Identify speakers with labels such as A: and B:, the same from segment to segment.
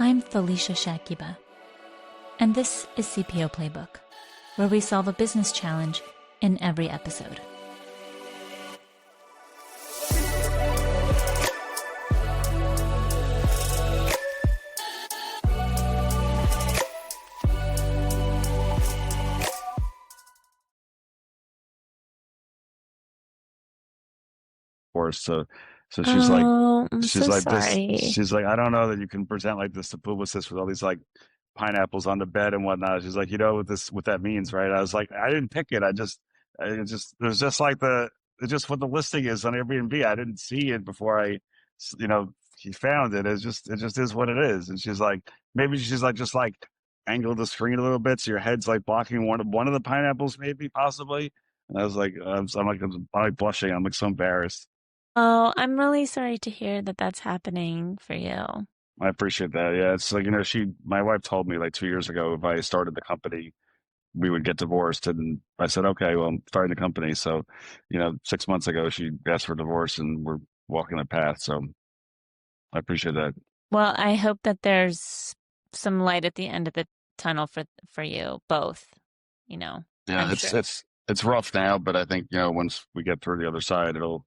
A: I'm Felicia Shakiba, and this is CPO Playbook, where we solve a business challenge in every episode.
B: So she's
A: I'm
B: she's
A: so
B: like this.
A: sorry.
B: She's like, I don't know that you can present like this to publicists with all these like pineapples on the bed and whatnot. She's like, you know what that means, right? I was like, I didn't pick it. It was just like it's just what the listing is on Airbnb. I didn't see it before he found it. It just is what it is. And she's like, maybe she's like, just like angle the screen a little bit so your head's like blocking one of the pineapples, maybe possibly. And I was like, I'm like blushing. I'm like so embarrassed.
A: Oh, I'm really sorry to hear that that's happening for you.
B: I appreciate that. Yeah, it's like, my wife told me like 2 years ago if I started the company, we would get divorced. And I said, okay, well, I'm starting the company. So, 6 months ago, she asked for divorce and we're walking the path. So I appreciate that.
A: Well, I hope that there's some light at the end of the tunnel for you both,
B: Yeah,
A: I'm sure.
B: it's rough now, but I think, once we get through the other side, it'll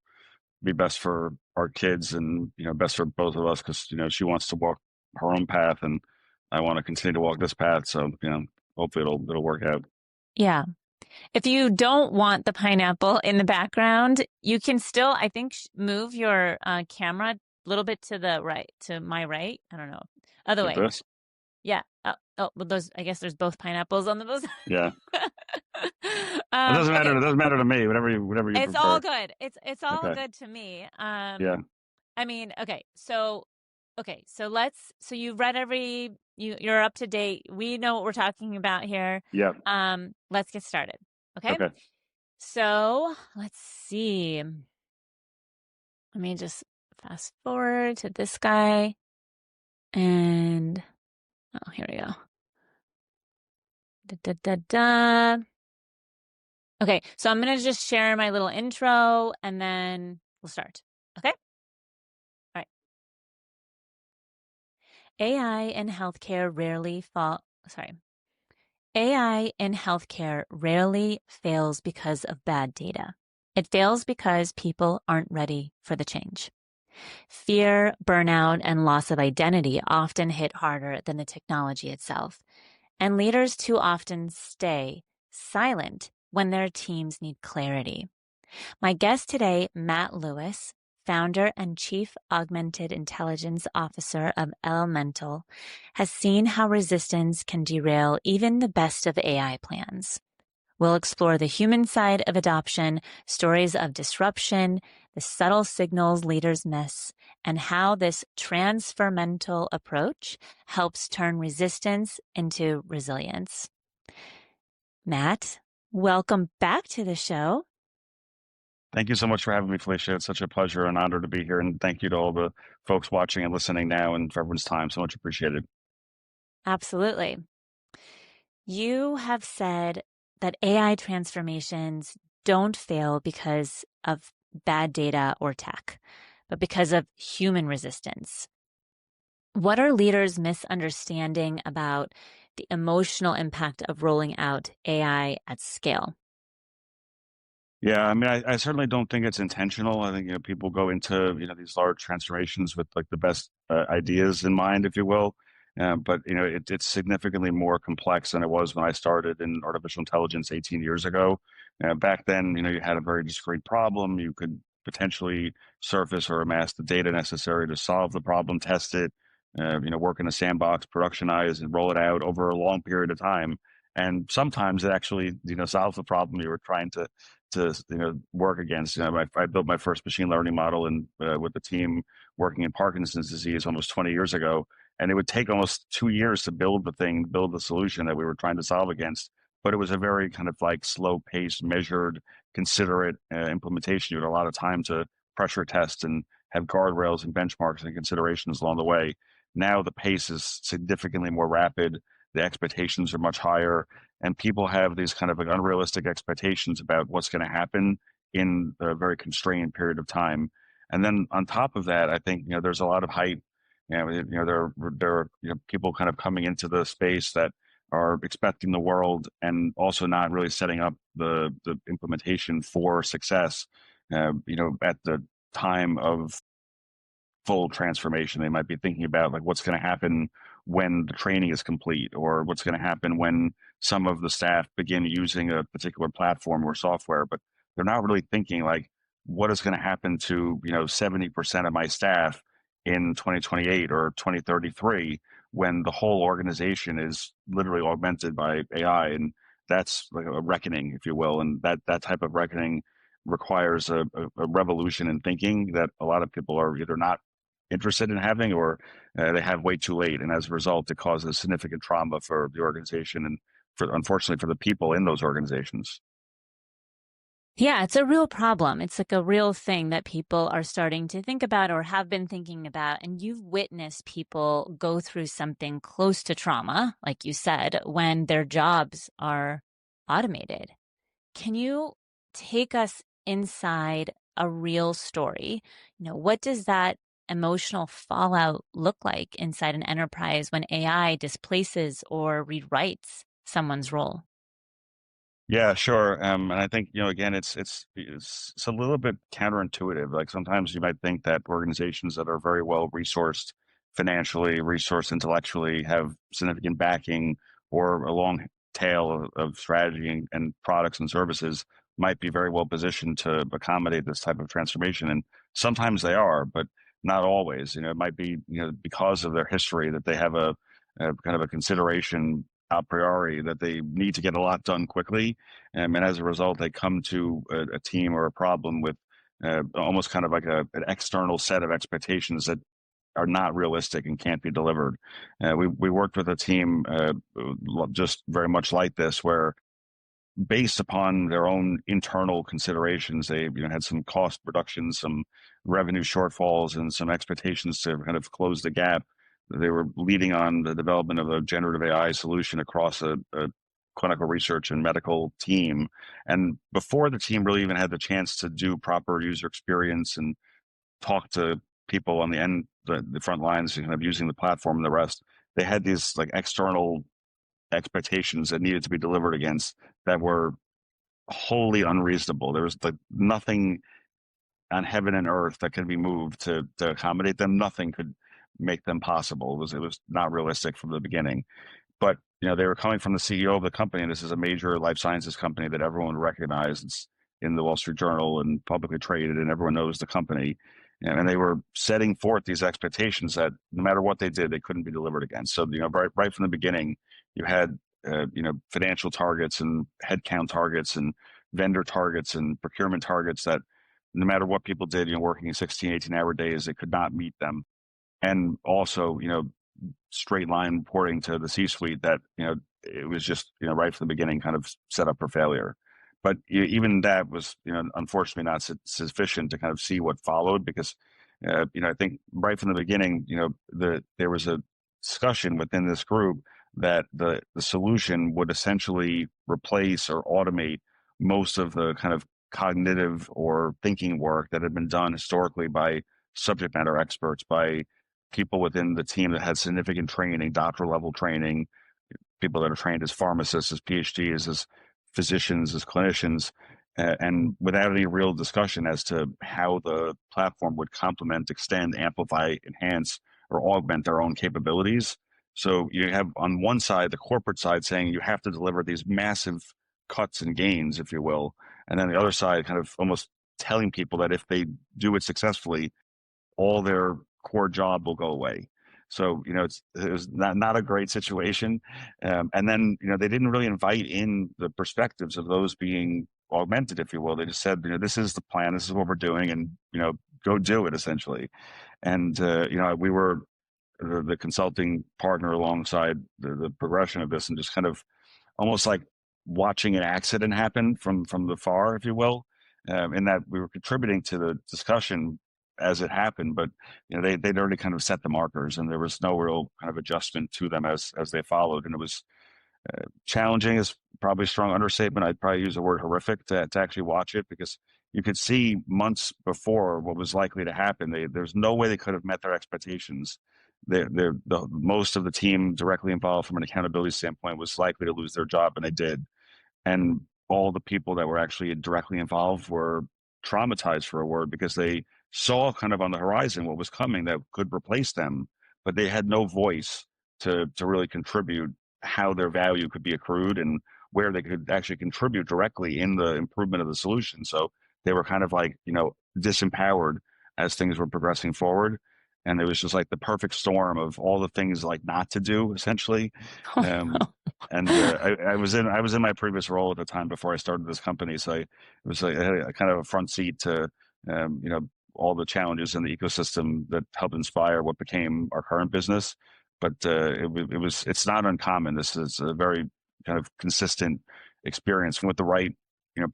B: be best for our kids and, best for both of us because, she wants to walk her own path and I want to continue to walk this path. So, hopefully it'll work out.
A: Yeah. If you don't want the pineapple in the background, you can still, I think, move your camera a little bit to the right, to my right. I don't know. Other
B: Like
A: way.
B: this?
A: Yeah. Well, I guess there's both pineapples on the both.
B: Yeah. It doesn't matter.
A: Okay.
B: It doesn't matter to me. Whatever you
A: It's
B: prefer.
A: all good. It's all
B: Okay.
A: good to me.
B: Yeah.
A: I mean, so you've read you're up to date. We know what we're talking about here.
B: Yeah.
A: Let's get started. Okay.
B: Okay.
A: So let's see. Let me just fast forward to this guy. And here we go. Da, da, da, da. Okay, so I'm going to just share my little intro and then we'll start. Okay? All right. AI in healthcare rarely fails because of bad data. It fails because people aren't ready for the change. Fear, burnout, and loss of identity often hit harder than the technology itself. And leaders too often stay silent when their teams need clarity. My guest today, Matt Lewis, founder and chief augmented intelligence officer of Elemental, has seen how resistance can derail even the best of AI plans. We'll explore the human side of adoption, stories of disruption, the subtle signals leaders miss, and how this TransferMental approach helps turn resistance into resilience. Matt, welcome back to the show.
B: Thank you so much for having me, Felicia. It's such a pleasure and honor to be here. And thank you to all the folks watching and listening now and for everyone's time. So much appreciated.
A: Absolutely. You have said that AI transformations don't fail because of bad data or tech, but because of human resistance. What are leaders misunderstanding about the emotional impact of rolling out AI at scale?
B: Yeah, I mean, I certainly don't think it's intentional. I think people go into these large transformations with like the best ideas in mind, if you will. But it's significantly more complex than it was when I started in artificial intelligence 18 years ago. Back then, you had a very discrete problem. You could potentially surface or amass the data necessary to solve the problem, test it, work in a sandbox, productionize, and roll it out over a long period of time. And sometimes it actually, solves the problem you were trying to work against. I built my first machine learning model and with the team working in Parkinson's disease almost 20 years ago, and it would take almost 2 years to build the solution that we were trying to solve against. But it was a very kind of like slow paced, measured, considerate implementation. You had a lot of time to pressure test and have guardrails and benchmarks and considerations along the way. Now the pace is significantly more rapid. The expectations are much higher, and people have these kind of like unrealistic expectations about what's going to happen in a very constrained period of time. And then on top of that, I think there's a lot of hype There are people kind of coming into the space that are expecting the world and also not really setting up the implementation for success. At the time of full transformation. They might be thinking about like what's going to happen when the training is complete, or what's going to happen when some of the staff begin using a particular platform or software, but they're not really thinking like what is going to happen to 70% of my staff in 2028 or 2033 when the whole organization is literally augmented by AI. And that's like a reckoning, if you will. And that type of reckoning requires a revolution in thinking that a lot of people are either not interested in having, or they have way too late. And as a result, it causes significant trauma for the organization and unfortunately, for the people in those organizations.
A: Yeah, it's a real problem. It's like a real thing that people are starting to think about or have been thinking about. And you've witnessed people go through something close to trauma, like you said, when their jobs are automated. Can you take us inside a real story? What does that emotional fallout look like inside an enterprise when AI displaces or rewrites someone's role?
B: Yeah, sure. And I think, again, it's a little bit counterintuitive. Like sometimes you might think that organizations that are very well resourced financially, resourced intellectually, have significant backing or a long tail of strategy and products and services might be very well positioned to accommodate this type of transformation. And sometimes they are, but not always. It might be, because of their history that they have a kind of a consideration a priori that they need to get a lot done quickly. And as a result, they come to a team or a problem with almost kind of like an external set of expectations that are not realistic and can't be delivered. We worked with a team just very much like this, where based upon their own internal considerations, they had some cost reductions, some revenue shortfalls, and some expectations to kind of close the gap. They were leading on the development of a generative AI solution across a clinical research and medical team. And before the team really even had the chance to do proper user experience and talk to people on the end, the front lines, kind of using the platform and the rest, they had these like external expectations that needed to be delivered against that were wholly unreasonable. There was like nothing on heaven and earth that could be moved to accommodate them. Nothing could make them possible. It was not realistic from the beginning. But they were coming from the CEO of the company, and this is a major life sciences company that everyone recognizes. It's in the Wall Street Journal and publicly traded, and everyone knows the company. And they were setting forth these expectations that no matter what they did, they couldn't be delivered against. So right from the beginning, you had financial targets and headcount targets and vendor targets and procurement targets that no matter what people did, working 16, 18-hour days, they could not meet them. And also, straight line reporting to the C-suite that it was just right from the beginning kind of set up for failure. But even that was unfortunately not sufficient to kind of see what followed, because I think right from the beginning there was a discussion within this group that the solution would essentially replace or automate most of the kind of cognitive or thinking work that had been done historically by subject matter experts, by people within the team that had significant training, doctoral level training, people that are trained as pharmacists, as PhDs, as physicians, as clinicians, and without any real discussion as to how the platform would complement, extend, amplify, enhance, or augment their own capabilities. So you have on one side, the corporate side saying you have to deliver these massive cuts and gains, if you will. And then the other side kind of almost telling people that if they do it successfully, all their core job will go away. So it was not a great situation, and then they didn't really invite in the perspectives of those being augmented, if you will. They just said this is the plan, this is what we're doing, and go do it essentially. And we were the consulting partner alongside the progression of this, and just kind of almost like watching an accident happen from the far, if you will, in that we were contributing to the discussion as it happened, but they'd already kind of set the markers, and there was no real kind of adjustment to them as they followed, and it was challenging is probably a strong understatement. I'd probably use the word horrific to actually watch it, because you could see months before what was likely to happen. There's no way they could have met their expectations, most of the team directly involved from an accountability standpoint was likely to lose their job, and they did. And all the people that were actually directly involved were traumatized, for a word, because they saw kind of on the horizon what was coming that could replace them, but they had no voice to really contribute how their value could be accrued and where they could actually contribute directly in the improvement of the solution. So they were kind of like, disempowered as things were progressing forward. And it was just like the perfect storm of all the things like not to do, essentially.
A: Oh,
B: Um,
A: no.
B: and I was in my previous role at the time before I started this company, so it was like I had a kind of a front seat to all the challenges in the ecosystem that helped inspire what became our current business. But it's not uncommon. This is a very kind of consistent experience with the right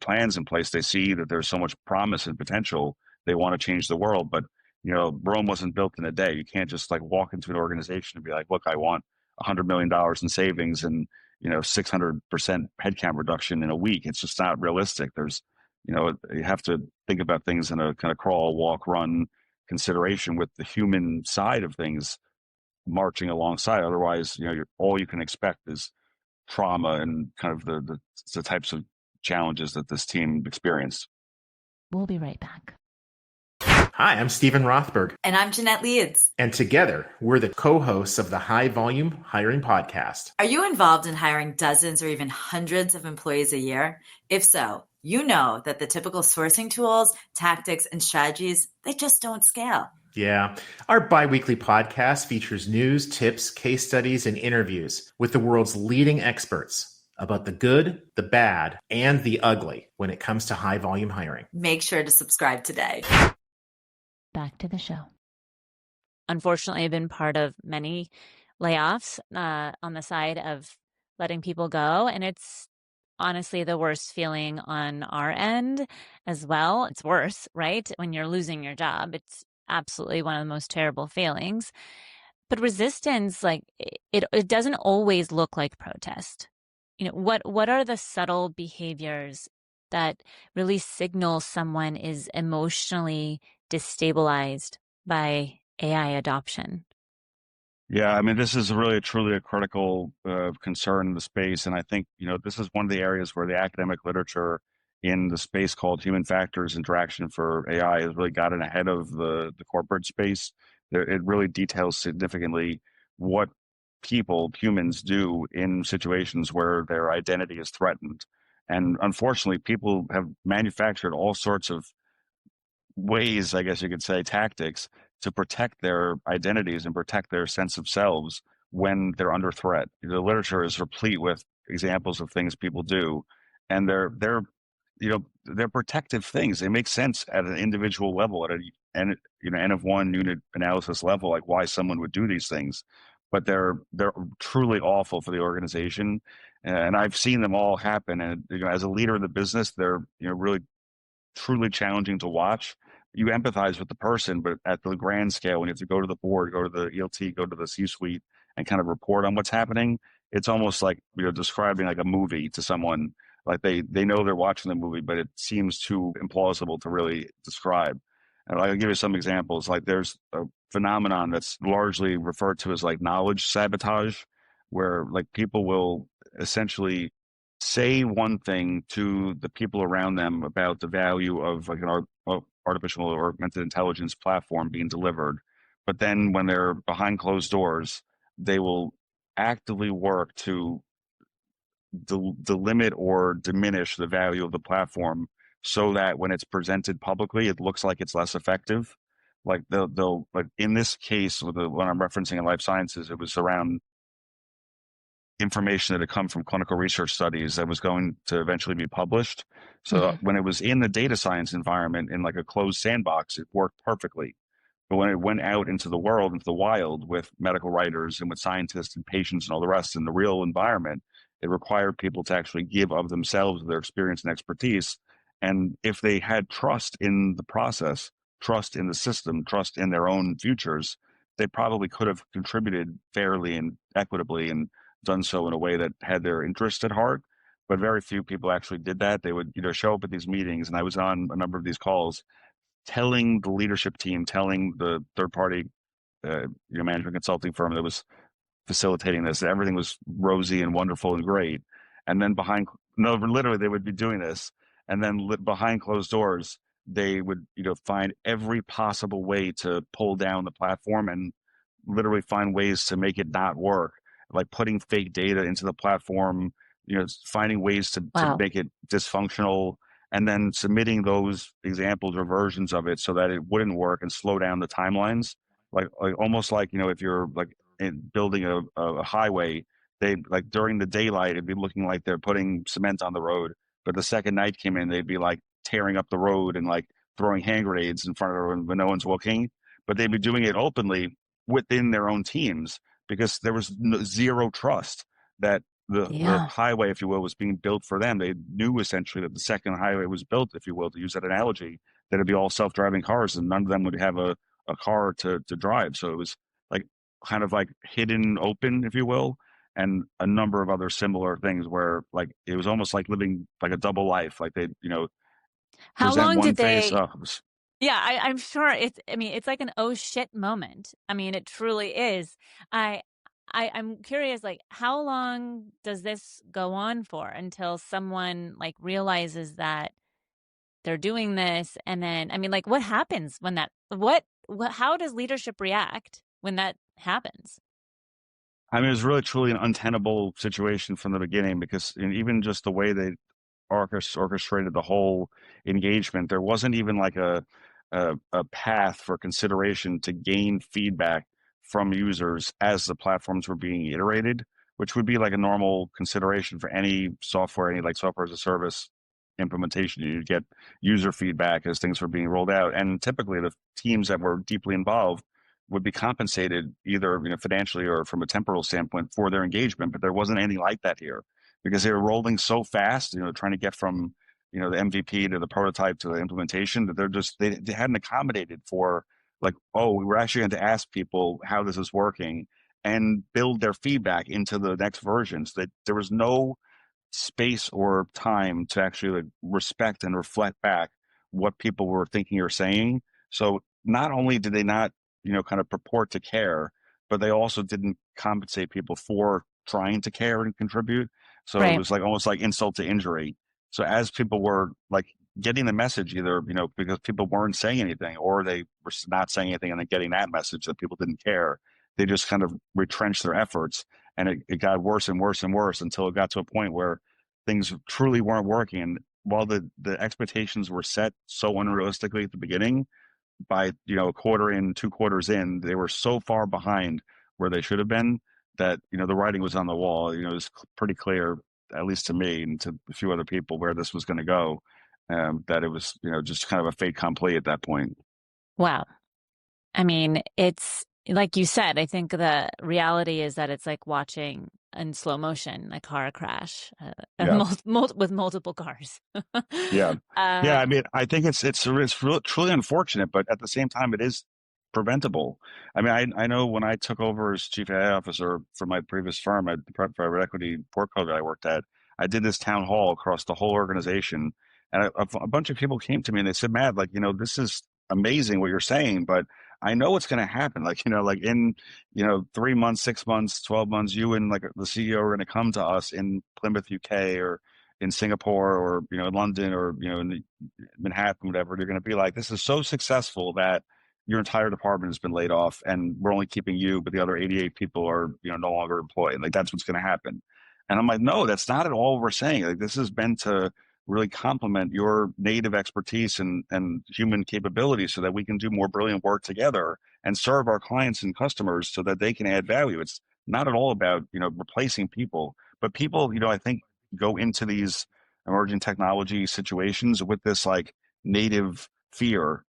B: plans in place. They see that there's so much promise and potential. They want to change the world, but Rome wasn't built in a day. You can't just like walk into an organization and be like, look, I want $100 million in savings and 600% headcount reduction in a week. It's just not realistic. You have to think about things in a kind of crawl, walk, run consideration with the human side of things marching alongside. Otherwise, all you can expect is trauma and kind of the types of challenges that this team experienced.
A: We'll be right back.
C: Hi, I'm Stephen Rothberg.
D: And I'm Jeanette Leeds.
C: And together, we're the co-hosts of the High Volume Hiring Podcast.
D: Are you involved in hiring dozens or even hundreds of employees a year? If so, you know that the typical sourcing tools, tactics, and strategies, they just don't scale.
C: Yeah. Our bi-weekly podcast features news, tips, case studies, and interviews with the world's leading experts about the good, the bad, and the ugly when it comes to high volume hiring.
D: Make sure to subscribe today.
A: Back to the show. Unfortunately, I've been part of many layoffs on the side of letting people go. And it's honestly the worst feeling on our end as well. It's worse, right? When you're losing your job, it's absolutely one of the most terrible feelings. But resistance, like it doesn't always look like protest. What are the subtle behaviors that really signal someone is emotionally destabilized by AI adoption?
B: Yeah, I mean, this is really truly a critical concern in the space. And I think, this is one of the areas where the academic literature in the space called human factors interaction for AI has really gotten ahead of the corporate space. It really details significantly what humans do in situations where their identity is threatened. And unfortunately, people have manufactured all sorts of ways, I guess you could say, tactics to protect their identities and protect their sense of selves when they're under threat. The literature is replete with examples of things people do, and they're protective things. They make sense at an individual level, at N of one unit analysis level, like why someone would do these things, but they're truly awful for the organization. And I've seen them all happen. And as a leader of the business, they're really truly challenging to watch. You empathize with the person, but at the grand scale, when you have to go to the board, go to the ELT, go to the C-suite, and kind of report on what's happening, it's almost like describing like a movie to someone. Like they know they're watching the movie, but it seems too implausible to really describe. And I'll give you some examples. Like there's a phenomenon that's largely referred to as like knowledge sabotage, where like people will essentially say one thing to the people around them about the value of like an artificial or augmented intelligence platform being delivered. But then when they're behind closed doors, they will actively work to delimit or diminish the value of the platform so that when it's presented publicly, it looks like it's less effective. Like they'll like in this case, with the one I'm referencing in life sciences, it was around information that had come from clinical research studies that was going to eventually be published. So when it was in the data science environment in like a closed sandbox, it worked perfectly. But when it went out into the world, into the wild with medical writers and with scientists and patients and all the rest in the real environment, it required people to actually give of themselves, their experience and expertise. And if they had trust in the process, trust in the system, trust in their own futures, they probably could have contributed fairly and equitably and done so in a way that had their interest at heart. But very few people actually did that. They would, show up at these meetings, and I was on a number of these calls telling the leadership team, telling the third party management consulting firm that was facilitating this. Everything was rosy and wonderful and great. And then literally they would be doing this. And then behind closed doors, they would, find every possible way to pull down the platform and literally find ways to make it not work, like putting fake data into the platform, finding ways to make it dysfunctional, and then submitting those examples or versions of it so that it wouldn't work and slow down the timelines. Like almost like, if you're like building a highway, they like during the daylight, it'd be looking like they're putting cement on the road. But the second night came in, they'd be like tearing up the road and like throwing hand grenades in front of everyone when no one's looking. But they'd be doing it openly within their own teams because there was zero trust that the highway, if you will, was being built for them. They knew essentially that the second highway was built, if you will, to use that analogy, that it'd be all self-driving cars and none of them would have a car to drive. So it was like kind of like hidden open, if you will, and a number of other similar things where like it was almost like living like a double life. Like they,
A: how
B: present
A: long
B: one
A: did they
B: face.
A: Yeah, I'm sure it's like an oh shit moment. I mean, it truly is. I'm curious, like, how long does this go on for until someone like realizes that they're doing this? And then, I mean, like, what happens when how does leadership react when that happens?
B: I mean, it was really truly an untenable situation from the beginning because even just the way they orchestrated the whole engagement, there wasn't even like a path for consideration to gain feedback from users as the platforms were being iterated, which would be like a normal consideration for any software, any like software as a service implementation. You'd get user feedback as things were being rolled out, and typically the teams that were deeply involved would be compensated either financially or from a temporal standpoint for their engagement. But there wasn't anything like that here because they were rolling so fast, trying to get from the MVP to the prototype to the implementation, that they hadn't accommodated for like, oh, we were actually going to ask people how this is working and build their feedback into the next versions. That there was no space or time to actually like respect and reflect back what people were thinking or saying. So not only did they not, kind of purport to care, but they also didn't compensate people for trying to care and contribute. So it was like almost like insult to injury. So as people were like getting the message, either, because people weren't saying anything or they were not saying anything and then getting that message that people didn't care, they just kind of retrenched their efforts. And it got worse and worse and worse until it got to a point where things truly weren't working. And while the expectations were set so unrealistically at the beginning, by a quarter in, 2 quarters in, they were so far behind where they should have been that the writing was on the wall. It was pretty clear, at least to me and to a few other people, where this was going to go. That it was just kind of a fait accompli at that point.
A: Wow. I mean, it's like you said, I think the reality is that it's like watching in slow motion a car crash with multiple cars.
B: Yeah. I mean, I think it's truly unfortunate, but at the same time, it is preventable. I mean, I know when I took over as chief AI officer for my previous firm at the private equity portco that I worked at, I did this town hall across the whole organization, and a bunch of people came to me and they said, "Matt, like, this is amazing what you're saying, but I know what's going to happen. Like, like in, 3 months, 6 months, 12 months, you and like the CEO are going to come to us in Plymouth, UK, or in Singapore, or, in London, or, in Manhattan, whatever. They're going to be like, this is so successful that your entire department has been laid off and we're only keeping you, but the other 88 people are, no longer employed. Like, that's what's going to happen." And I'm like, no, that's not at all what we're saying. Like, this is meant to really complement your native expertise and human capabilities so that we can do more brilliant work together and serve our clients and customers so that they can add value. It's not at all about, replacing people, but people, I think go into these emerging technology situations with this like native fear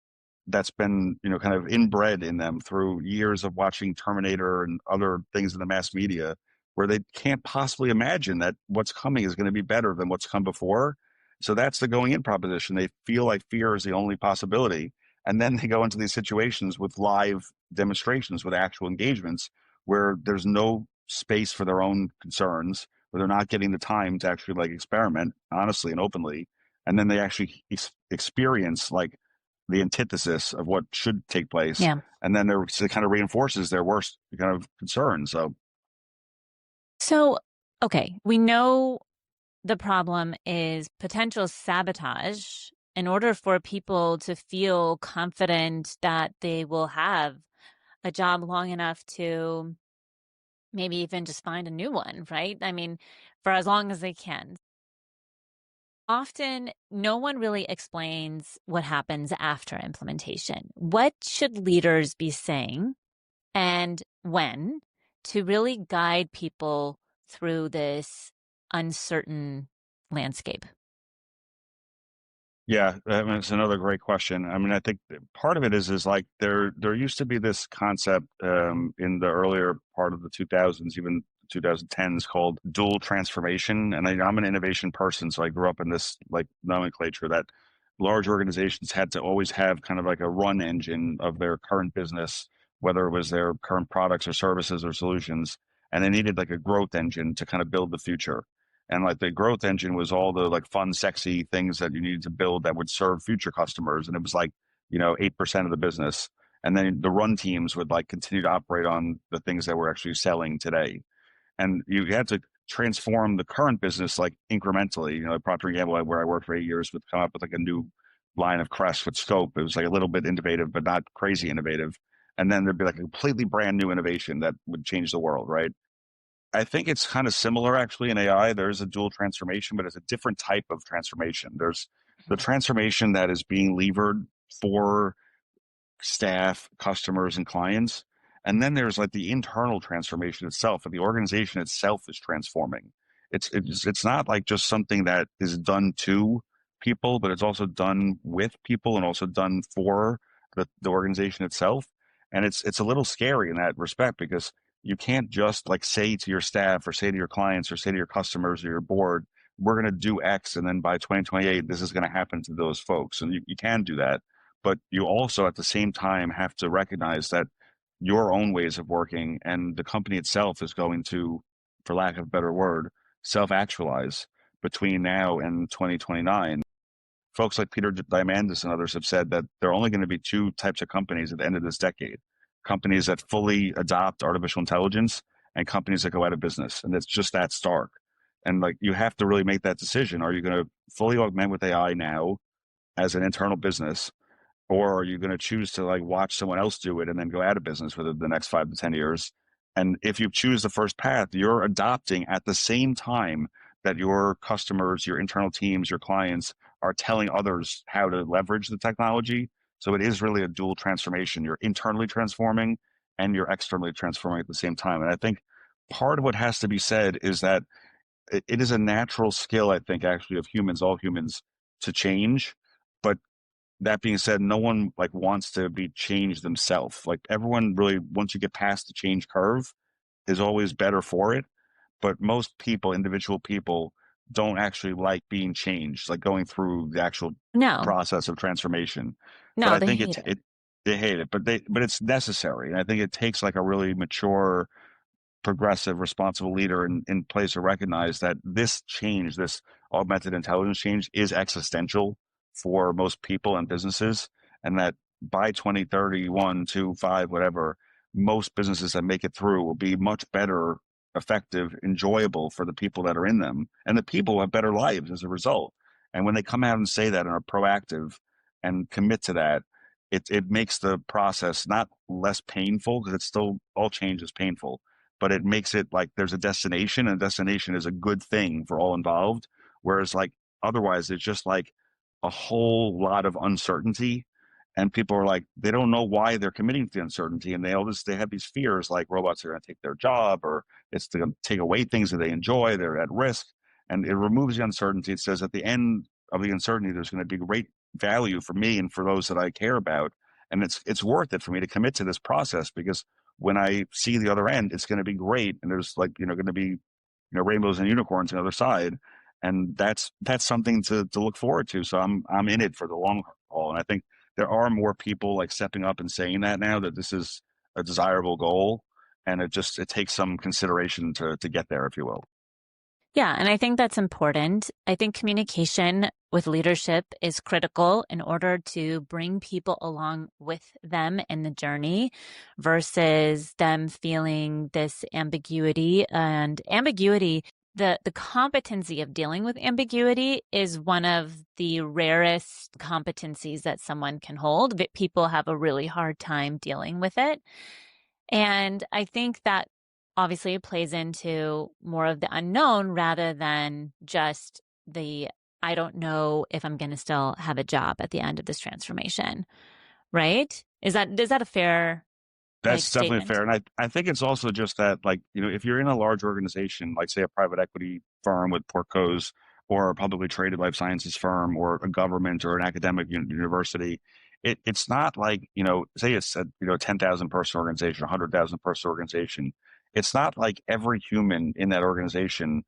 B: that's been, kind of inbred in them through years of watching Terminator and other things in the mass media, where they can't possibly imagine that what's coming is going to be better than what's come before. So that's the going in proposition. They feel like fear is the only possibility. And then they go into these situations with live demonstrations, with actual engagements, where there's no space for their own concerns, where they're not getting the time to actually like experiment honestly and openly. And then they actually experience like the antithesis of what should take place.
A: Yeah.
B: And then it kind of reinforces their worst kind of concerns.
A: So, okay, we know the problem is potential sabotage. In order for people to feel confident that they will have a job long enough to maybe even just find a new one, right? I mean, for as long as they can. Often, no one really explains what happens after implementation. What should leaders be saying and when to really guide people through this uncertain landscape?
B: Yeah, I mean, it's another great question. I mean, I think part of it is like there used to be this concept in the earlier part of the 2000s, even 2010s, called dual transformation. And I'm an innovation person, so I grew up in this like nomenclature that large organizations had to always have kind of like a run engine of their current business, whether it was their current products or services or solutions, and they needed like a growth engine to kind of build the future. And like the growth engine was all the like fun, sexy things that you needed to build that would serve future customers. And it was like, 8% of the business. And then the run teams would like continue to operate on the things that we're actually selling today. And you had to transform the current business like incrementally. Like Procter & Gamble, where I worked for 8 years, would come up with like a new line of Crest with scope. It was like a little bit innovative, but not crazy innovative. And then there'd be like a completely brand new innovation that would change the world, right? I think it's kind of similar actually in AI. There's a dual transformation, but it's a different type of transformation. There's the transformation that is being levered for staff, customers, and clients. And then there's like the internal transformation itself, and the organization itself is transforming. It's not like just something that is done to people, but it's also done with people and also done for the organization itself. And it's a little scary in that respect because you can't just like say to your staff or say to your clients or say to your customers or your board, we're going to do X, and then by 2028, this is going to happen to those folks. And you can do that. But you also at the same time have to recognize that your own ways of working and the company itself is going to, for lack of a better word, self-actualize between now and 2029. Folks like Peter Diamandis and others have said that there are only going to be two types of companies at the end of this decade: companies that fully adopt artificial intelligence and companies that go out of business. And it's just that stark. And like you have to really make that decision. Are you going to fully augment with AI now as an internal business? Or are you going to choose to like watch someone else do it and then go out of business for the next 5 to 10 years? And if you choose the first path, you're adopting at the same time that your customers, your internal teams, your clients are telling others how to leverage the technology. So it is really a dual transformation. You're internally transforming and you're externally transforming at the same time. And I think part of what has to be said is that it is a natural skill, I think, actually, of humans, all humans, to change. But that being said, no one like wants to be changed themselves. Like everyone really, once you get past the change curve, is always better for it. But most people, individual people, don't actually like being changed, like going through the actual
A: No,
B: process of transformation. But
A: no,
B: I
A: they
B: think
A: hate it.
B: they hate it, but it's necessary. And I think it takes like a really mature, progressive, responsible leader in place to recognize that this change, this augmented intelligence change, is existential for most people and businesses, and that by 2031, 2, 5, whatever, most businesses that make it through will be much better, effective, enjoyable for the people that are in them, and the people have better lives as a result. And when they come out and say that and are proactive and commit to that, it makes the process not less painful, because it's still, all change is painful, but it makes it like there's a destination, and a destination is a good thing for all involved. Whereas like otherwise it's just like a whole lot of uncertainty, and people are like, they don't know why they're committing to the uncertainty, and they have these fears like robots are going to take their job, or it's going to take away things that they enjoy, they're at risk. And it removes the uncertainty. It says at the end of the uncertainty, there's going to be great value for me and for those that I care about. And it's worth it for me to commit to this process, because when I see the other end, it's going to be great. And there's like, going to be, rainbows and unicorns on the other side. And that's something to look forward to. So I'm in it for the long haul. And I think there are more people like stepping up and saying that now, that this is a desirable goal. And it takes some consideration to get there, if you will.
A: Yeah, and I think that's important. I think communication with leadership is critical in order to bring people along with them in the journey versus them feeling this ambiguity. And ambiguity, the competency of dealing with ambiguity is one of the rarest competencies that someone can hold, but people have a really hard time dealing with it. And I think that obviously it plays into more of the unknown rather than just the I don't know if I'm going to still have a job at the end of this transformation, right? Is that a fair
B: That's definitely
A: statement?
B: fair. And I think it's also just that, like, if you're in a large organization, like say a private equity firm with portcos or a publicly traded life sciences firm or a government or an academic university, it's not like, say it's a, 10,000 person organization, 100,000 person organization. It's not like every human in that organization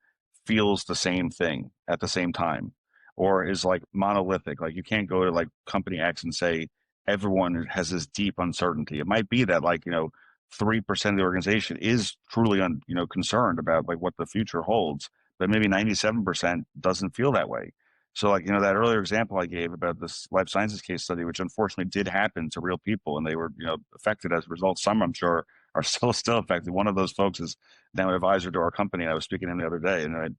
B: feels the same thing at the same time or is like monolithic. Like you can't go to like company X and say, everyone has this deep uncertainty. It might be that 3% of the organization is truly concerned about like what the future holds, but maybe 97% doesn't feel that way. So that earlier example I gave about this life sciences case study, which unfortunately did happen to real people and they were, affected as a result. Some I'm sure are still affected. One of those folks is now an advisor to our company. And I was speaking to him the other day and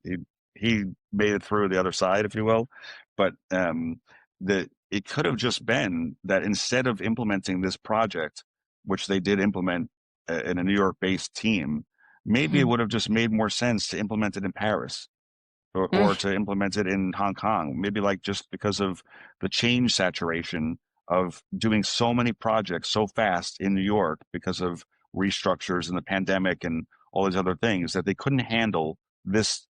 B: he made it through the other side, if you will. But it could have just been that instead of implementing this project, which they did implement in a New York-based team, maybe it would have just made more sense to implement it in Paris or to implement it in Hong Kong. Maybe just because of the change saturation of doing so many projects so fast in New York because of restructures and the pandemic and all these other things that they couldn't handle this,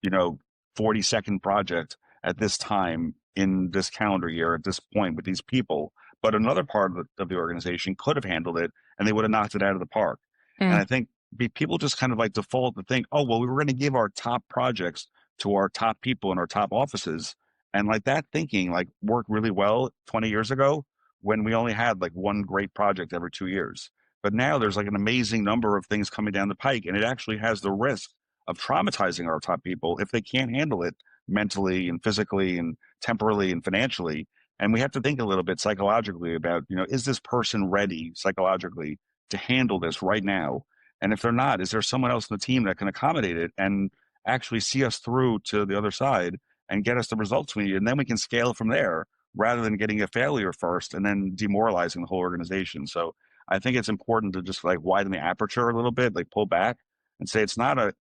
B: 40-second project at this time in this calendar year at this point with these people. But another part of the organization could have handled it and they would have knocked it out of the park. And I think people just kind of default to think, oh, well, we were going to give our top projects to our top people in our top offices. And that thinking worked really well 20 years ago when we only had one great project every 2 years. But now there's an amazing number of things coming down the pike, and it actually has the risk of traumatizing our top people if they can't handle it mentally and physically and temporally and financially. And we have to think a little bit psychologically about, is this person ready psychologically to handle this right now? And if they're not, is there someone else in the team that can accommodate it and actually see us through to the other side and get us the results we need? And then we can scale from there rather than getting a failure first and then demoralizing the whole organization. So I think it's important to just widen the aperture a little bit, pull back and say, it's not a,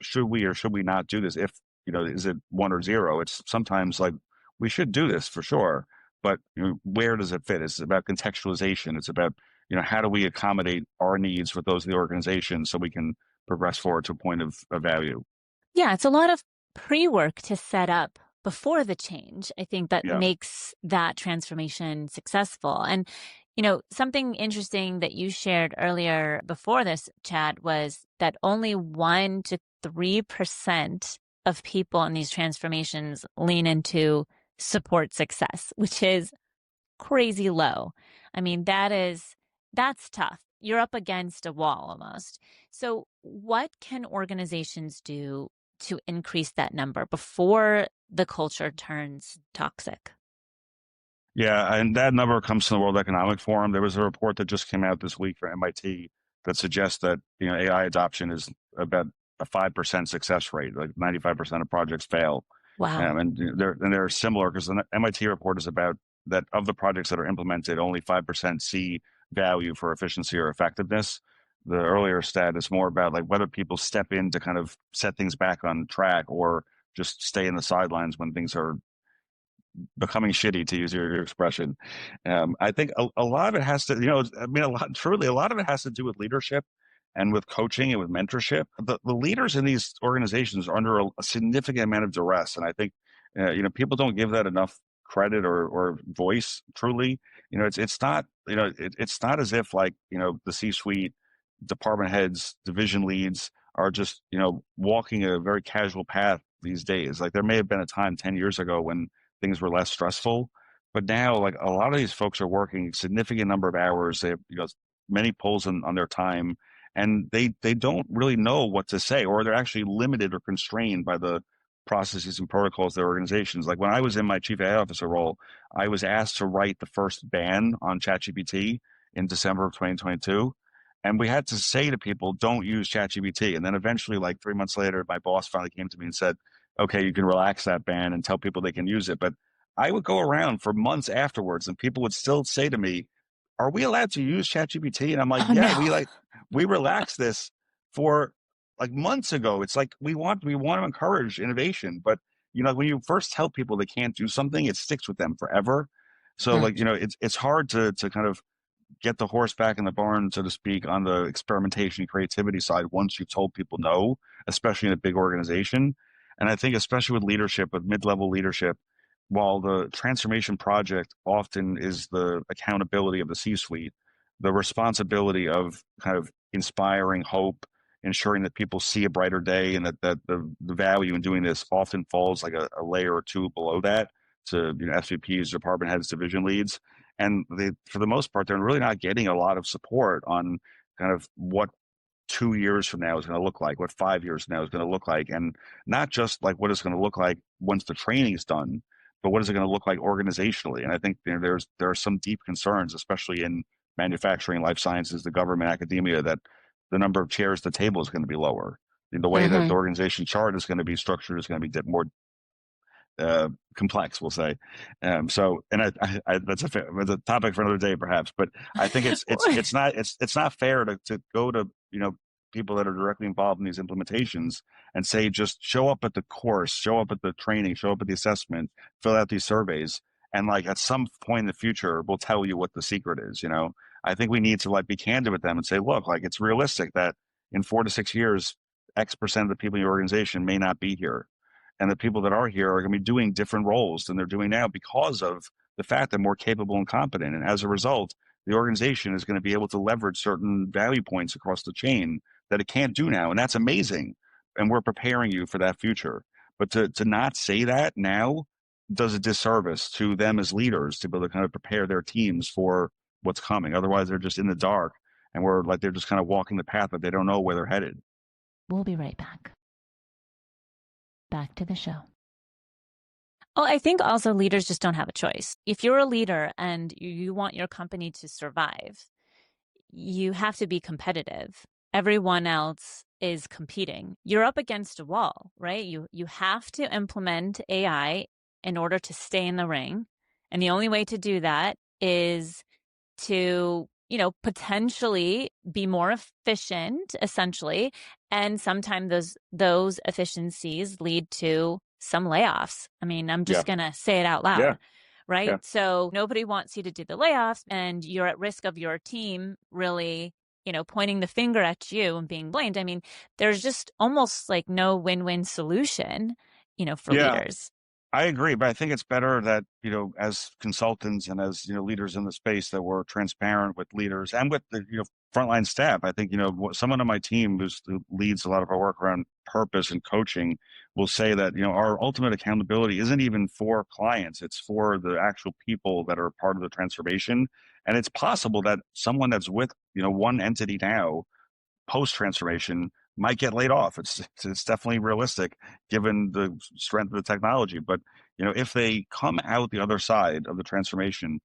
B: should we or should we not do this? If, is it 1 or 0? It's sometimes we should do this for sure, but where does it fit? It's about contextualization. It's about, how do we accommodate our needs with those of the organization so we can progress forward to a point of value?
A: Yeah, it's a lot of pre-work to set up before the change. I think that makes that transformation successful. And, something interesting that you shared earlier before this, Chad, was that only 1 to 3% of people in these transformations lean into support success, which is crazy low. I mean, that's tough. You're up against a wall almost. So what can organizations do to increase that number before the culture turns toxic?
B: Yeah, and that number comes from the World Economic Forum. There was a report that just came out this week from MIT that suggests that AI adoption is about a 5% success rate. 95% of projects fail.
A: Wow.
B: And they're similar because the MIT report is about that of the projects that are implemented, only 5% see value for efficiency or effectiveness. The earlier stat is more about whether people step in to kind of set things back on track or just stay in the sidelines when things are becoming shitty, to use your expression. I think a lot of it has to, a lot of it has to do with leadership and with coaching and with mentorship. The leaders in these organizations are under a significant amount of duress. And I think, people don't give that enough credit or voice truly. It's not, it's not as if the C-suite, department heads, division leads are just, walking a very casual path these days. There may have been a time 10 years ago when things were less stressful, but now a lot of these folks are working a significant number of hours. They have many pulls on their time, and they don't really know what to say, or they're actually limited or constrained by the processes and protocols of their organizations. Like when I was in my chief AI officer role, I was asked to write the first ban on ChatGPT in December of 2022. And we had to say to people, don't use ChatGPT. And then eventually, like 3 months later, my boss finally came to me and said, okay, you can relax that ban and tell people they can use it. But I would go around for months afterwards and people would still say to me, are we allowed to use ChatGPT? And I'm like,
A: Oh,
B: yeah,
A: no.
B: we relaxed this for like months ago. It's like we want to encourage innovation, but when you first tell people they can't do something, it sticks with them forever. So
A: Hmm.
B: like, it's hard to kind of get the horse back in the barn, so to speak, on the experimentation creativity side once you've told people no, especially in a big organization. And I think especially with leadership, with mid-level leadership, while the transformation project often is the accountability of the C-suite, the responsibility of kind of inspiring hope, ensuring that people see a brighter day, and that the value in doing this often falls like a layer or two below that to SVPs, department heads, division leads. And they, for the most part, they're really not getting a lot of support on kind of what 2 years from now is going to look like, what 5 years from now is going to look like, and not just like what it's going to look like once the training is done, but what is it going to look like organizationally. And I think there are some deep concerns, especially in manufacturing, life sciences, the government, academia, that the number of chairs at the table is going to be lower. The way that the organization chart is going to be structured is going to be more complex, we'll say. So, and that's a topic for another day, perhaps. But I think it's not fair to go to people that are directly involved in these implementations and say, just show up at the course, show up at the training, show up at the assessment, fill out these surveys, and like at some point in the future, we'll tell you what the secret is. I think we need to like be candid with them and say, look, like it's realistic that in 4 to 6 years, X% of the people in your organization may not be here, and the people that are here are going to be doing different roles than they're doing now because of the fact they're more capable and competent. And as a result, the organization is going to be able to leverage certain value points across the chain that it can't do now. And that's amazing. And we're preparing you for that future. But to not say that now does a disservice to them as leaders to be able to kind of prepare their teams for what's coming. Otherwise, they're just in the dark and they're just kind of walking the path that they don't know where they're headed.
A: We'll be right back. Back to the show. Oh, I think also leaders just don't have a choice. If you're a leader and you want your company to survive, you have to be competitive. Everyone else is competing. You're up against a wall, right? You have to implement AI in order to stay in the ring. And the only way to do that is to, potentially be more efficient, essentially. And sometimes those efficiencies lead to some layoffs. I mean, I'm just going to say it out loud, right?
B: Yeah.
A: So nobody wants you to do the layoffs, and you're at risk of your team really, pointing the finger at you and being blamed. I mean, there's just almost like no win-win solution, for leaders.
B: I agree, but I think it's better that, as consultants and as, leaders in the space, that we're transparent with leaders and with the, frontline staff. I think, someone on my team who leads a lot of our work around purpose and coaching will say that, our ultimate accountability isn't even for clients. It's for the actual people that are part of the transformation. And it's possible that someone that's with, one entity now, post-transformation, might get laid off. It's definitely realistic given the strength of the technology. But if they come out the other side of the transformation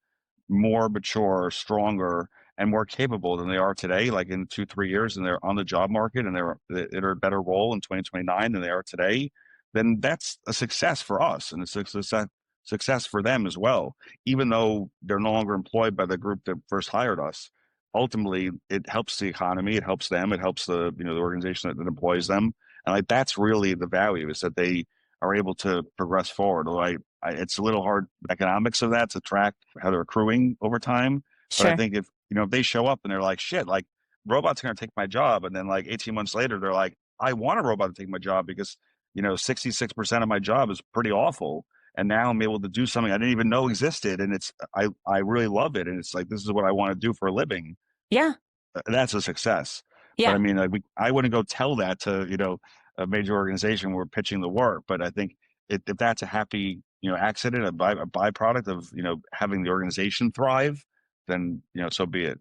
B: more mature, stronger, and more capable than they are today, like in 2-3 years, and they're on the job market and they're in a better role in 2029 than they are today, then that's a success for us and it's a success for them as well. Even though they're no longer employed by the group that first hired us, ultimately it helps the economy, it helps them, it helps the the organization that employs them, and like that's really the value, is that they are able to progress forward. Although it's a little hard economics of that to track how they're accruing over time. But I think if if they show up and they're like, shit, like robots are going to take my job, and then like 18 months later they're like, I want a robot to take my job because 66% of my job is pretty awful, and now I'm able to do something I didn't even know existed, and I really love it, and it's like this is what I want to do for a living.
A: Yeah.
B: That's a success.
A: Yeah.
B: But I mean, I wouldn't go tell that to, a major organization we're pitching the work. But I think if that's a happy, accident, a byproduct of, having the organization thrive, then, so be it.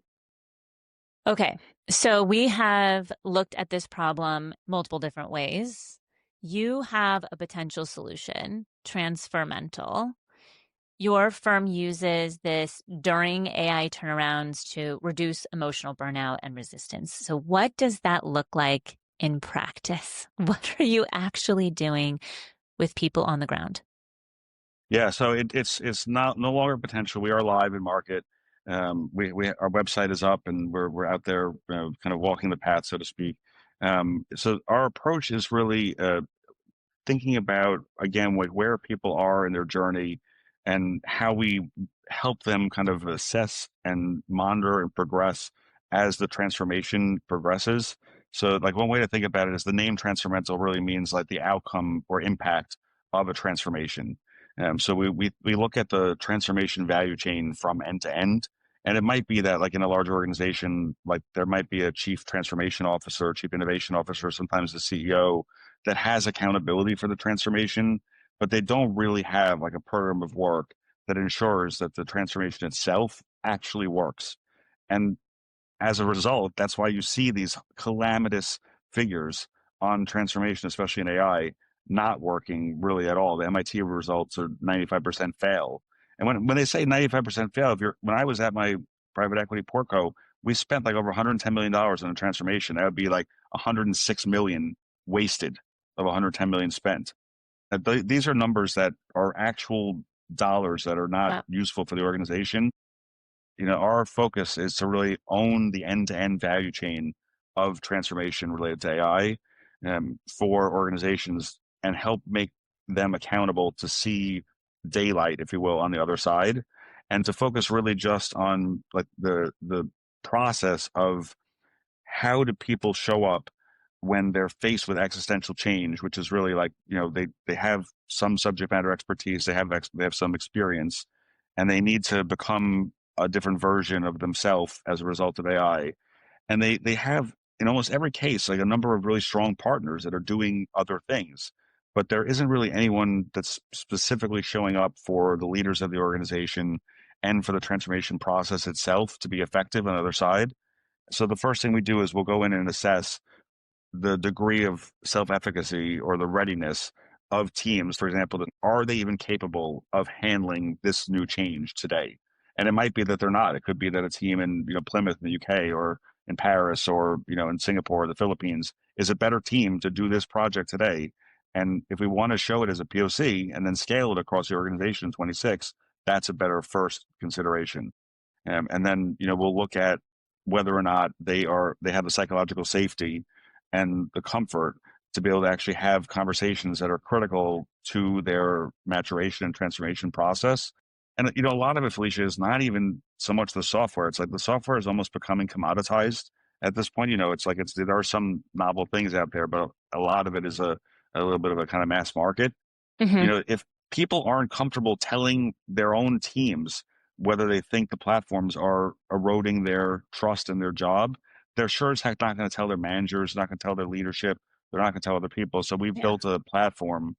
A: Okay. So we have looked at this problem multiple different ways. You have a potential solution, TransferMental. Your firm uses this during AI turnarounds to reduce emotional burnout and resistance. So what does that look like in practice? What are you actually doing with people on the ground?
B: Yeah, so it's not no longer potential. We are live in market. We our website is up, and we're out there, kind of walking the path, so to speak. So our approach is really thinking about, again, like where people are in their journey and how we help them kind of assess and monitor and progress as the transformation progresses. So like one way to think about it is the name TransferMental really means like the outcome or impact of a transformation. So we look at the transformation value chain from end to end. And it might be that, like in a large organization, like there might be a chief transformation officer, chief innovation officer, sometimes the CEO, that has accountability for the transformation, but they don't really have like a program of work that ensures that the transformation itself actually works. And as a result, that's why you see these calamitous figures on transformation, especially in AI, not working really at all. The MIT results are 95% fail. And when they say 95% fail, when I was at my private equity portco, we spent like over $110 million on a transformation. That would be like 106 million wasted of 110 million spent. These are numbers that are actual dollars that are not useful for the organization. Our focus is to really own the end-to-end value chain of transformation related to AI, for organizations, and help make them accountable to see daylight, if you will, on the other side, and to focus really just on like the process of how do people show up when they're faced with existential change, which is really like, they have some subject matter expertise, they have some experience, and they need to become a different version of themselves as a result of AI. And they have, in almost every case, like a number of really strong partners that are doing other things, but there isn't really anyone that's specifically showing up for the leaders of the organization and for the transformation process itself to be effective on the other side. So the first thing we do is we'll go in and assess the degree of self-efficacy or the readiness of teams, for example, that are they even capable of handling this new change today? And it might be that they're not. It could be that a team in Plymouth in the UK, or in Paris, or in Singapore or the Philippines is a better team to do this project today. And if we want to show it as a POC and then scale it across the organization in 26, that's a better first consideration. And then, we'll look at whether or not they have the psychological safety and the comfort to be able to actually have conversations that are critical to their maturation and transformation process. And, a lot of it, Felicia, is not even so much the software. It's like the software is almost becoming commoditized at this point. There are some novel things out there, but a lot of it is a little bit of a kind of mass market.
A: Mm-hmm.
B: If people aren't comfortable telling their own teams whether they think the platforms are eroding their trust in their job, they're sure as heck not going to tell their managers, not going to tell their leadership, they're not going to tell other people. So we've built a platform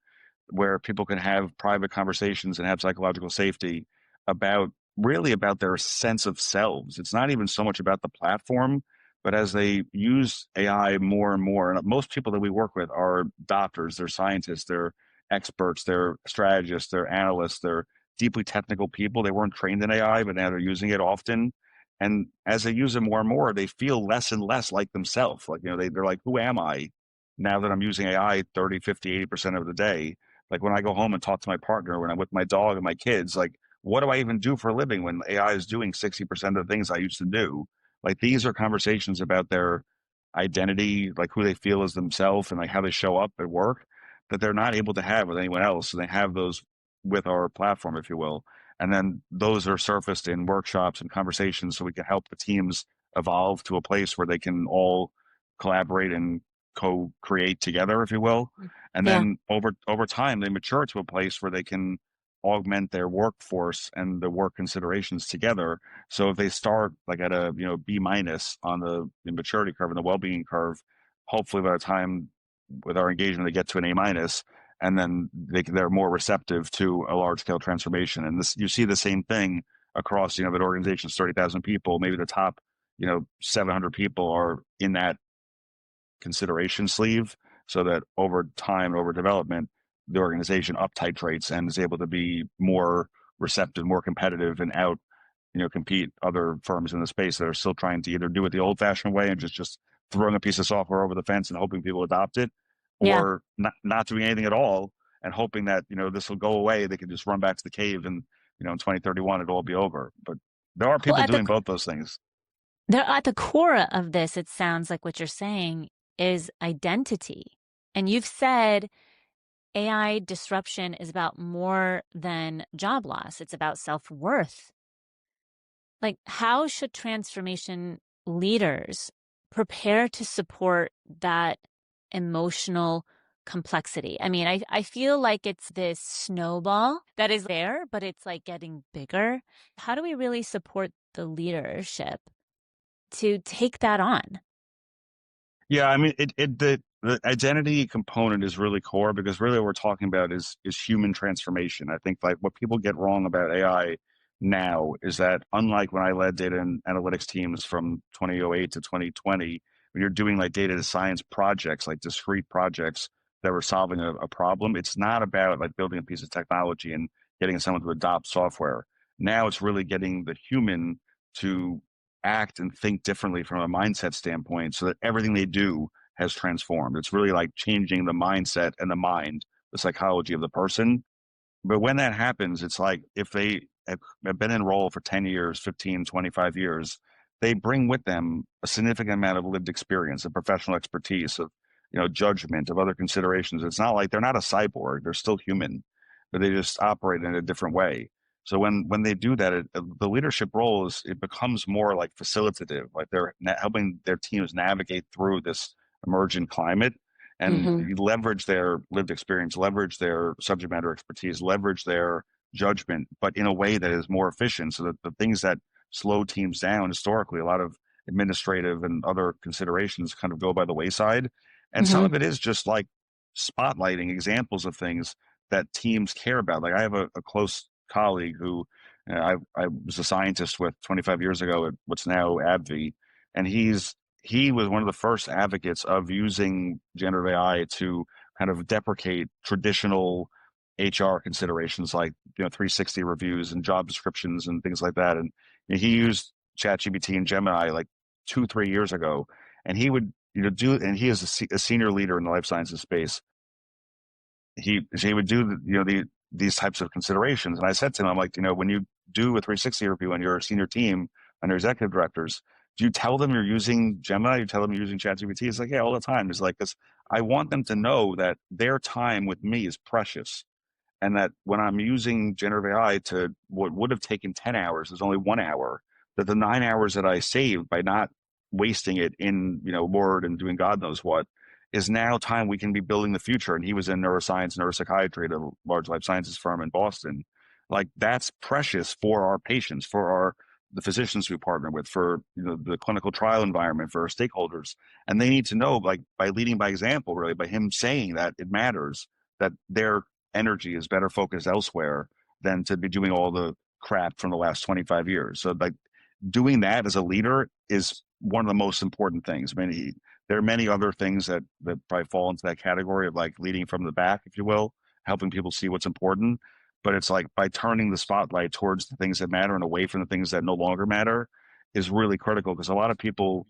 B: where people can have private conversations and have psychological safety about their sense of selves. It's not even so much about the platform, but as they use AI more and more, and most people that we work with are doctors, they're scientists, they're experts, they're strategists, they're analysts, they're deeply technical people. They weren't trained in AI, but now they're using it often. And as they use it more and more, they feel less and less like themselves. Like, they're like, who am I now that I'm using AI 30, 50, 80% of the day? Like when I go home and talk to my partner, when I'm with my dog and my kids, like, what do I even do for a living when AI is doing 60% of the things I used to do? Like, these are conversations about their identity, like who they feel as themselves and like how they show up at work, that they're not able to have with anyone else. And they have those with our platform, if you will. And then those are surfaced in workshops and conversations so we can help the teams evolve to a place where they can all collaborate and co-create together, if you will. And then over time, they mature to a place where they can augment their workforce and the work considerations together. So if they start like at a B- on the maturity curve and the well-being curve, hopefully by the time with our engagement they get to an A-, and then they're more receptive to a large-scale transformation. And this, you see the same thing across, that organization's 30,000 people, maybe the top 700 people are in that consideration sleeve, so that over time, over development, the organization up titrates and is able to be more receptive, more competitive, and out compete other firms in the space that are still trying to either do it the old fashioned way and just throwing a piece of software over the fence and hoping people adopt it,
A: Yeah.
B: or not doing anything at all and hoping that this will go away. They can just run back to the cave and in 2031 it'll all be over. But there are people doing both those things.
A: They're at the core of this. It sounds like what you're saying is identity. And you've said AI disruption is about more than job loss. It's about self-worth. Like, how should transformation leaders prepare to support that emotional complexity? I mean, I feel like it's this snowball that is there, but it's like getting bigger. How do we really support the leadership to take that on?
B: Yeah, I mean, the identity component is really core, because really what we're talking about is human transformation. I think like what people get wrong about AI now is that, unlike when I led data and analytics teams from 2008 to 2020, when you're doing like data science projects, like discrete projects that were solving a problem, it's not about like building a piece of technology and getting someone to adopt software. Now it's really getting the human to act and think differently from a mindset standpoint, so that everything they do has transformed. It's really like changing the mindset and the mind, the psychology of the person. But when that happens, it's like if they have been enrolled for 10 years, 15, 25 years, they bring with them a significant amount of lived experience, of professional expertise, of judgment, of other considerations. It's not like they're not a cyborg, they're still human, but they just operate in a different way. So when they do that, the leadership role it becomes more like facilitative, like they're helping their teams navigate through this emergent climate and leverage their lived experience, leverage their subject matter expertise, leverage their judgment, but in a way that is more efficient, so that the things that slow teams down historically, a lot of administrative and other considerations kind of go by the wayside. And some of it is just like spotlighting examples of things that teams care about. Like I have a close colleague who I was a scientist with 25 years ago at what's now AbbVie, and he was one of the first advocates of using generative AI to kind of deprecate traditional HR considerations like 360 reviews and job descriptions and things like that. And he used ChatGPT and Gemini like 2-3 years ago, and he would and he is a senior leader in the life sciences space. He would do these types of considerations. And I said to him, I'm like, when you do a 360 review on your senior team, on your executive directors, do you tell them you're using Gemini? You tell them you're using ChatGPT? He's like, yeah, all the time. He's like, because I want them to know that their time with me is precious, and that when I'm using generative AI to what would have taken 10 hours is only 1 hour, that the 9 hours that I saved by not wasting it in Word and doing God knows what is now time we can be building the future. And he was in neuroscience, neuropsychiatry at a large life sciences firm in Boston. Like that's precious for our patients, for the physicians we partner with, for the clinical trial environment, for our stakeholders. And they need to know, like by leading by example, really, by him saying that it matters, that their energy is better focused elsewhere than to be doing all the crap from the last 25 years. So like doing that as a leader is one of the most important things. I mean, there are many other things that probably fall into that category of like leading from the back, if you will, helping people see what's important. But it's like by turning the spotlight towards the things that matter and away from the things that no longer matter is really critical, because a lot of people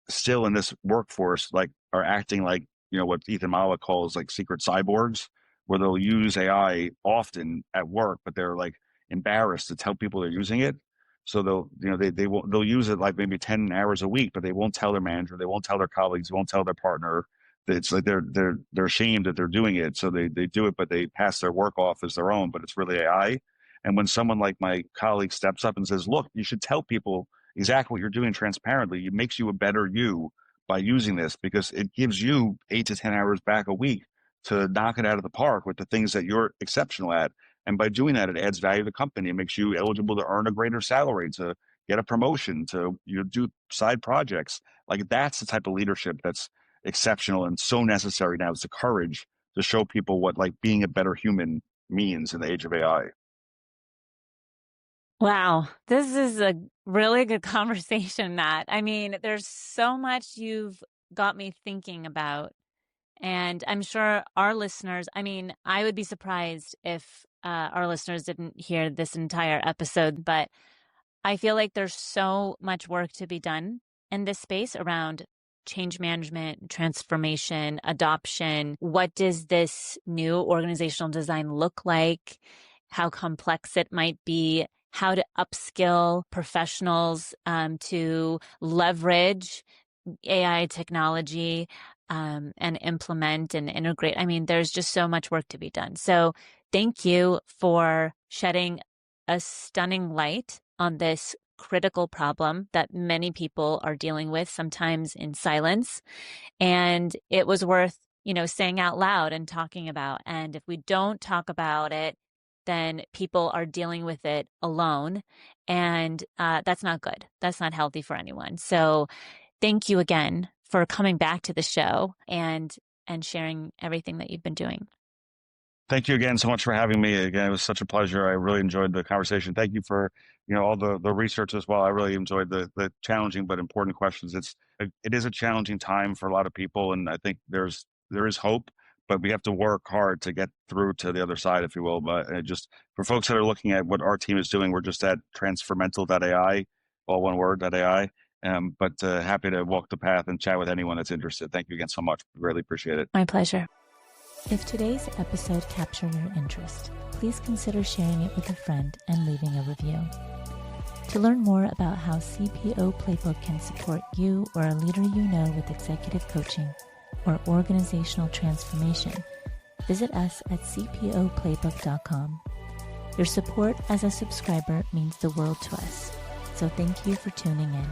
B: still in this workforce like are acting like what Ethan Mala calls like secret cyborgs, where they'll use AI often at work, but they're like embarrassed to tell people they're using it. So they'll use it like maybe 10 hours a week, but they won't tell their manager, they won't tell their colleagues, they won't tell their partner. It's like they're ashamed that they're doing it. So they do it, but they pass their work off as their own, but it's really AI. And when someone like my colleague steps up and says, look, you should tell people exactly what you're doing transparently, it makes you a better you by using this, because it gives you 8 to 10 hours back a week to knock it out of the park with the things that you're exceptional at. And by doing that, it adds value to the company. It makes you eligible to earn a greater salary, to get a promotion, to do side projects. Like that's the type of leadership that's exceptional and so necessary now. It's the courage to show people what like being a better human means in the age of AI.
A: Wow, this is a really good conversation, Matt. I mean, there's so much you've got me thinking about. And I'm sure our listeners, I mean, I would be surprised if our listeners didn't hear this entire episode, but I feel like there's so much work to be done in this space around change management, transformation, adoption. What does this new organizational design look like? How complex it might be, how to upskill professionals to leverage AI technology and implement and integrate. I mean, there's just so much work to be done. So thank you for shedding a stunning light on this critical problem that many people are dealing with, sometimes in silence. And it was worth, saying out loud and talking about. And if we don't talk about it, then people are dealing with it alone. And that's not good. That's not healthy for anyone. So thank you again for coming back to the show and sharing everything that you've been doing.
B: Thank you again so much for having me. Again, it was such a pleasure. I really enjoyed the conversation. Thank you for all the research as well. I really enjoyed the challenging but important questions. It is a challenging time for a lot of people, and I think there is hope, but we have to work hard to get through to the other side, if you will. But just for folks that are looking at what our team is doing, we're just at TransferMental.ai, all one word, .ai. But happy to walk the path and chat with anyone that's interested. Thank you again so much. Really appreciate it.
A: My pleasure. If today's episode captured your interest, please consider sharing it with a friend and leaving a review. To learn more about how CPO Playbook can support you or a leader you know with executive coaching or organizational transformation, visit us at cpoplaybook.com. Your support as a subscriber means the world to us, so thank you for tuning in.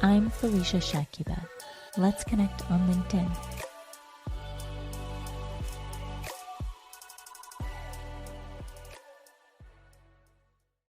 A: I'm Felicia Shakiba. Let's connect on LinkedIn.